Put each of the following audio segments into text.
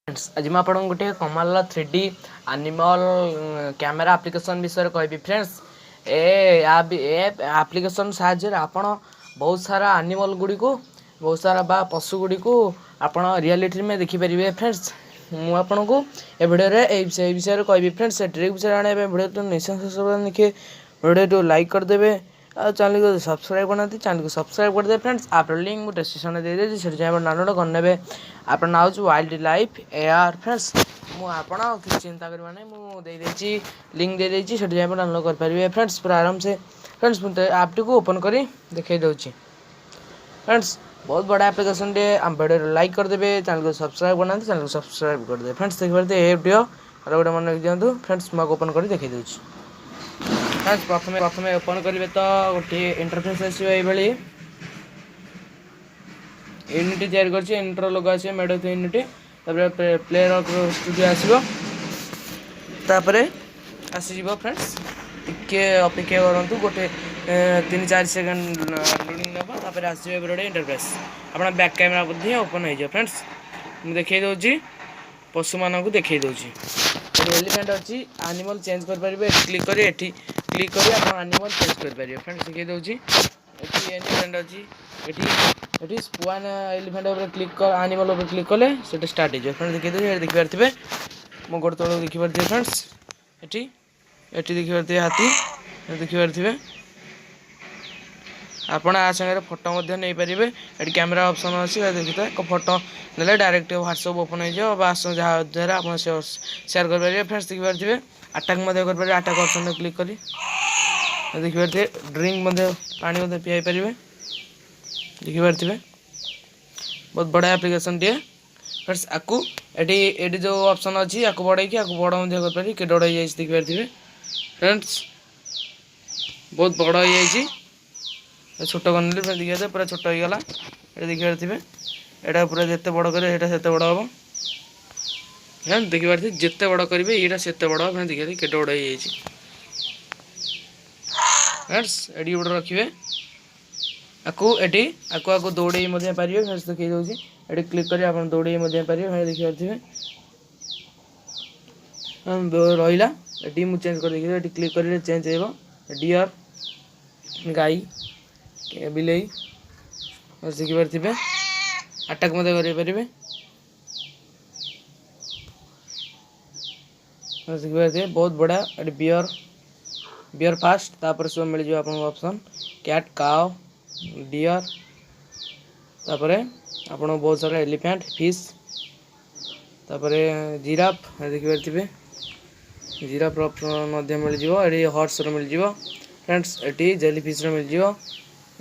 Friends आज मैं आपको गोटे कमाल 3D एनिमल कैमेरा एप्लिकेशन विषय कहबी। फ्रेंड्स ए एप्लिकेशन साहाय्य आपण बहुत सारा एनिमल गुड़ी को बहुत सारा बा पशु गुड़ी को आपण रियलिटी में देखिपारे। फ्रेंड्स मुझे आपन को ए भिडियो विषय कहबी। फ्रेंड्स ट्रिक विषय आने भिडियो निश्चय देखिए, भिडियो लाइक करदे और चैनल को सब्सक्राइब करना, चैनल को सब्सक्राइब कर दे। फ्रेंड्स आप लिंक मुझे डिस्क्रिप्शन में दे देती से डाउनलोड करने आप now wild life AR. Friends मुझे चिंता करना मुझे लिंक दे देती से डाउनलोड कर पारे। फ्रेंड्स पूरा आराम से। फ्रेंड्स मुझे ऐप को ओपन कर देखा दूसरी। फ्रेंड्स बहुत बड़ा एप्लिकेशन टे आप वीडियो लाइक करदे, चैनल को सब्सक्राइब करना, चैनल को सब्सक्राइब कर दे। फ्रेंड्स देखिए वीडियो और गोटे मन रखी दिखाँ। फ्रेंड्स मुझे ओपन कर देखा दूसरी। फ्रेंड्स प्रथम ओपन करेंगे तो गोटे इंटरफेस आसो ये यूनिटी तैयारी कर इंटर लोग आस मेड यूनिटी प्लेयर स्टूडियो आसो आसीज। फ्रेंड्स टिके अपेक्षा करूँ गोटे 3-4 सेकेंड लोडिंग नापर आसो गोटे इंटरफेस आप बैक कैमेरा ओपन हो। फ्रेंड्स मुझे देखा दूसरी पशु मान को देखा दूसरी एलिफेंट अच्छी एनिमल चेंज करेंगे। क्लिक कर आप एनिमल चेंज करेंगे। फ्रेंड्स देखिए दूसरी ये एलिफेंट अच्छी ये स्पुआन एलिफेंट क्लिक कर एनिमल क्लिक कले से स्टार्ट हो। फ्रेंड्स देखिए देखिपारे मो गोड़ तौर देखिपारे। फ्रेंड्स ये देखिपारे हाथी देखिपारे आपण आ संगे फोटो नहीं पारे। ये कैमेरा ऑप्शन अच्छी देखिए फोटो ना डायरेक्ट व्हाट्सएप ओपन हो जहाँ द्वारा आप शेयर करेंगे। फ्रेंड्स देखिपारे अटैक करेंगे। अटैक ऑप्शन क्लिक कर देखिपारे ड्रिंक पानी पी पारे। देखिपारे बहुत बड़ा एप्लिकेशन टे। फ्रेंड्स आपको ये जो ऑप्शन अच्छी आपको बढ़े बड़ कर पारे के बड़ हो देखिपारे। फ्रेंड्स बहुत बड़ हो छोट कर देखिए पूरा छोट हो गला। ये देखिपारे यहाँ पूरा जिते बड़ करेंगे से बड़ हम। देखिपारे जिते बड़ करेंगे यहाँ से बड़ हम। देखिए के बड़ हो। फ्रेंड्स ये गोटे रखिए आपको दौड़े पारे। फ्रेंड्स देखिए दूसरी ये क्लिक कर आप दौड़े पारे। देखिए रहा ये मुझे चेंज कर देखिए ये क्लिक कर चेंज हो डियर गाई बिलई देखिपारे अटैक करेंगे। देखिए बहुत बड़ा ये बियर फास्ट तापर सब मिल जाए आपको ऑप्शन कैट काउ डियर तापर आपन बहुत सारा एलिफेंट फिश तापर जिराफ देखिपारे जिराफ ऑप्शन मिल जाए। हॉर्स मिल जाए। फ्रेंड्स ये जेली फिश मिल जाए।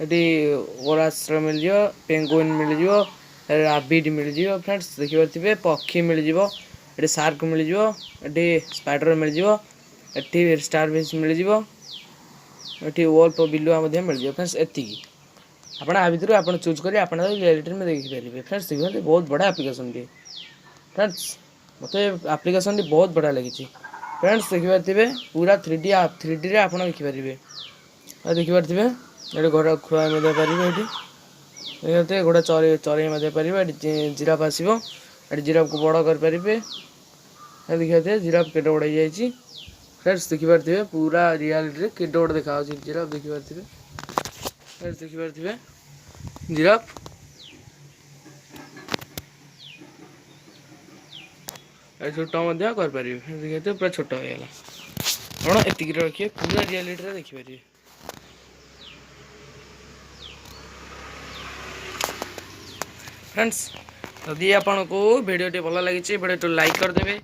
ये ओरास मिल जाए। पेंगुइन मिल जाए। राबिड मिल जाए। फ्रेंड्स देखिपारे पक्षी मिल जाए। ये शार्क मिल जाए। ये स्पाइडर मिल जाए। ये स्टार फिश मिल जाए। ये वोल्फ बिलुआ मिल जाए। फ्रेंड्स एति आप भितर आप चूज कर रियलिटी में देखिपारे। फ्रेंड्स देखिए बहुत बड़ा एप्लिकेशन टे। फ्रेंड्स मत एप्लिकेशन टी बहुत बड़ा लगी। फ्रेंड्स देखिपारे पूरा 3D आप देखिपारे। देखिपारे ये घोड़ा खुआ पारे। देखिए घोड़ा चरई पारे। जिराफ आसो ये जिराफ को बड़ कर पारे। देखिए जिराफ के बड़ हो। फ्रेंड्स देखिपारे पूरा रियलिटी के बड़ देखा जिराफ देखिपारे। फ्रेंड्स देखिपारे जिराफ छोट कर पारे। देखिए पूरा छोट होगा कौन एतिक रखिए पूरा रियलिटी देखिपारे। फ्रेंड्स यदि आपन को वीडियो टी भल लगी वीडियो लाइक करदे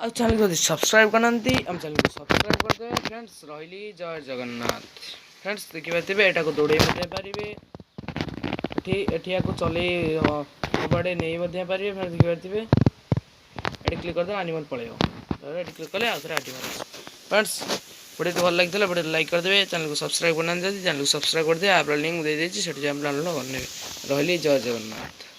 और चैनल को सब्सक्राइब करना चैनल को सब्सक्राइब करदे। फ्रेंड्स रही जय जगन्नाथ। फ्रेंड्स देखिए यहाँ को दौड़े पारे। ये चल बड़े नहीं पारे। देखिए ये क्लिक करदे एनिमल पड़े क्लिक कले आउे आठ मार। फ्रेंड्स वीडियो भल लगी वीडियो लाइक करदे, चैनल को सब्सक्राइब करना चैनल को सब्सक्राइब कर दे। आप लिंक दे देती से डाउनलोड करने। रही जय जगन्नाथ।